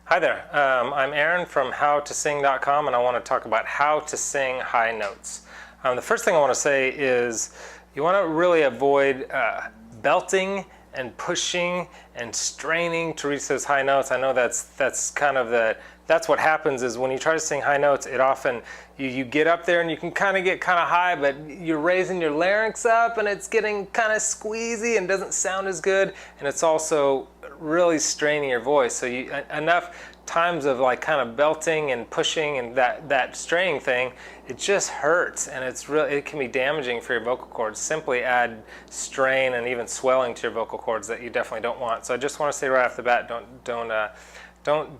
Hi there, I'm Aaron from howtosing.com, and I want to talk about how to sing high notes. The first thing I want to say is you want to really avoid belting and pushing and straining to reach those high notes. I know that's kind of that's what happens is when you try to sing high notes, it often you get up there and you can kind of get kind of high, but you're raising your larynx up and it's getting kind of squeezy and doesn't sound as good, and it's also really straining your voice. So enough times of like kind of belting and pushing and that straining thing, it just hurts, and it can be damaging for your vocal cords. Simply add strain and even swelling to your vocal cords that you definitely don't want. So I just want to say right off the bat, don't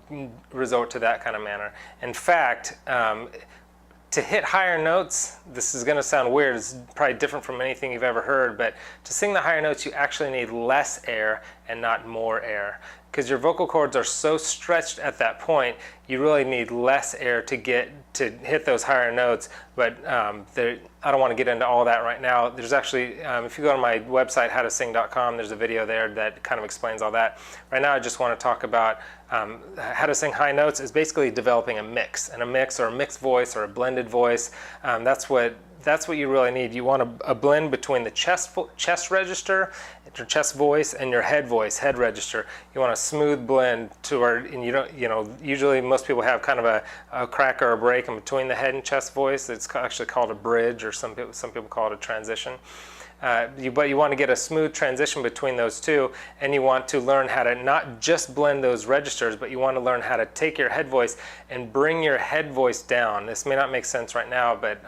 resort to that kind of manner. In fact, to hit higher notes, this is going to sound weird, it's probably different from anything you've ever heard, but to sing the higher notes you actually need less air and not more air. Because your vocal cords are so stretched at that point, you really need less air to hit those higher notes. But I don't want to get into all that right now. There's actually, if you go to my website, howtosing.com, there's a video there that kind of explains all that. Right now I just want to talk about how to sing high notes is basically developing a mix, or a mixed voice or a blended voice. That's what you really need. You want a blend between the chest register, your chest voice, and your head voice, head register. You want a smooth blend to where, and usually most people have kind of a crack or a break in between the head and chest voice. It's actually called a bridge, or some people call it a transition. But you want to get a smooth transition between those two, and you want to learn how to not just blend those registers, but you want to learn how to take your head voice and bring your head voice down. This may not make sense right now, but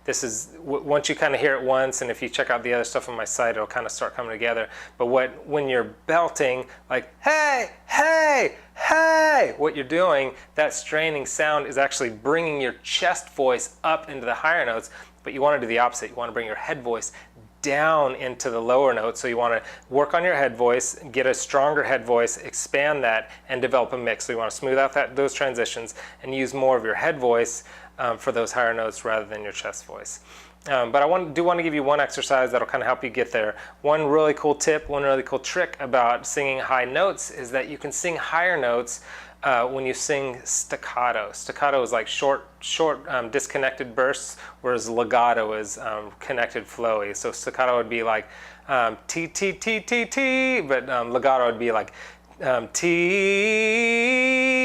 this is, once you kind of hear it once, and if you check out the other stuff on my site, it'll kind of start coming together. But when you're belting, like, hey, hey, hey, what you're doing, that straining sound is actually bringing your chest voice up into the higher notes, but you want to do the opposite. You want to bring your head voice down into the lower notes. So you want to work on your head voice, get a stronger head voice, expand that, and develop a mix. So you want to smooth out those transitions and use more of your head voice for those higher notes rather than your chest voice. But I do want to give you one exercise that'll kind of help you get there. One really cool tip, one really cool trick about singing high notes is that you can sing higher notes when you sing staccato. Staccato is like short disconnected bursts, whereas legato is connected flowy. So staccato would be like T, T, T, T, T, but legato would be like T,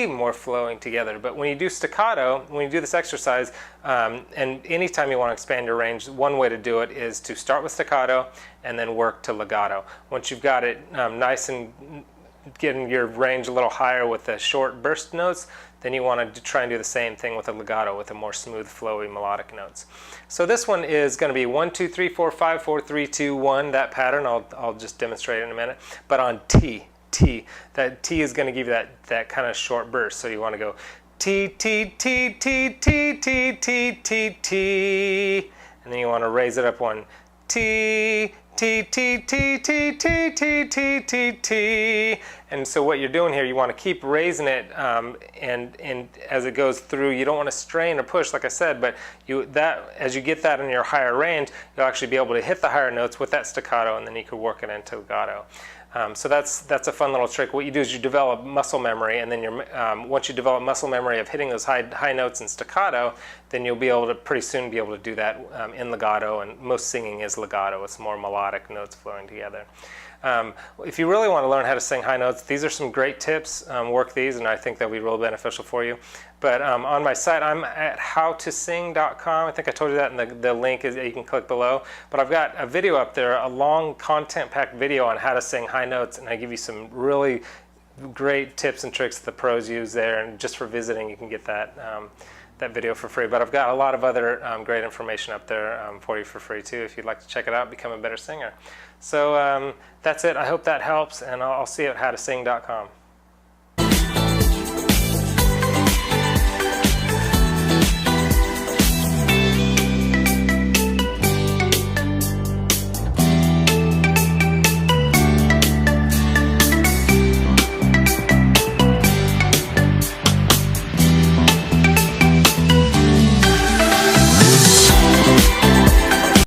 more flowing together. But when you do staccato, when you do this exercise, and anytime you want to expand your range, one way to do it is to start with staccato and then work to legato. Once you've got it nice and getting your range a little higher with the short burst notes, then you want to try and do the same thing with a legato, with the more smooth, flowy, melodic notes. So this one is going to be 1, 2, 3, 4, 5, 4, 3, 2, 1, that pattern. I'll just demonstrate it in a minute. But on T, that T is going to give you that kind of short burst. So you want to go T, T, T, T, T, T, T, T, T, and then you want to raise it up one T, T, T, T, T, T, T, T, T, T. And so what you're doing here, you want to keep raising it, and as it goes through, you don't want to strain or push, like I said, but as you get that in your higher range, you'll actually be able to hit the higher notes with that staccato, and then you could work it into legato. So that's a fun little trick. What you do is you develop muscle memory, and then once you develop muscle memory of hitting those high notes in staccato, then you'll be able to pretty soon be able to do that in legato. And most singing is legato; it's more melodic notes flowing together. If you really want to learn how to sing high notes, these are some great tips. Work these, and I think they'll be real beneficial for you. But on my site, I'm at howtosing.com. I think I told you that, and the link is you can click below. But I've got a video up there, a long content-packed video on how to sing high notes, and I give you some really great tips and tricks that the pros use there. And just for visiting, you can get that video for free. But I've got a lot of other great information up there for you for free too, if you'd like to check it out, become a better singer. So that's it. I hope that helps, and I'll see you at howtosing.com.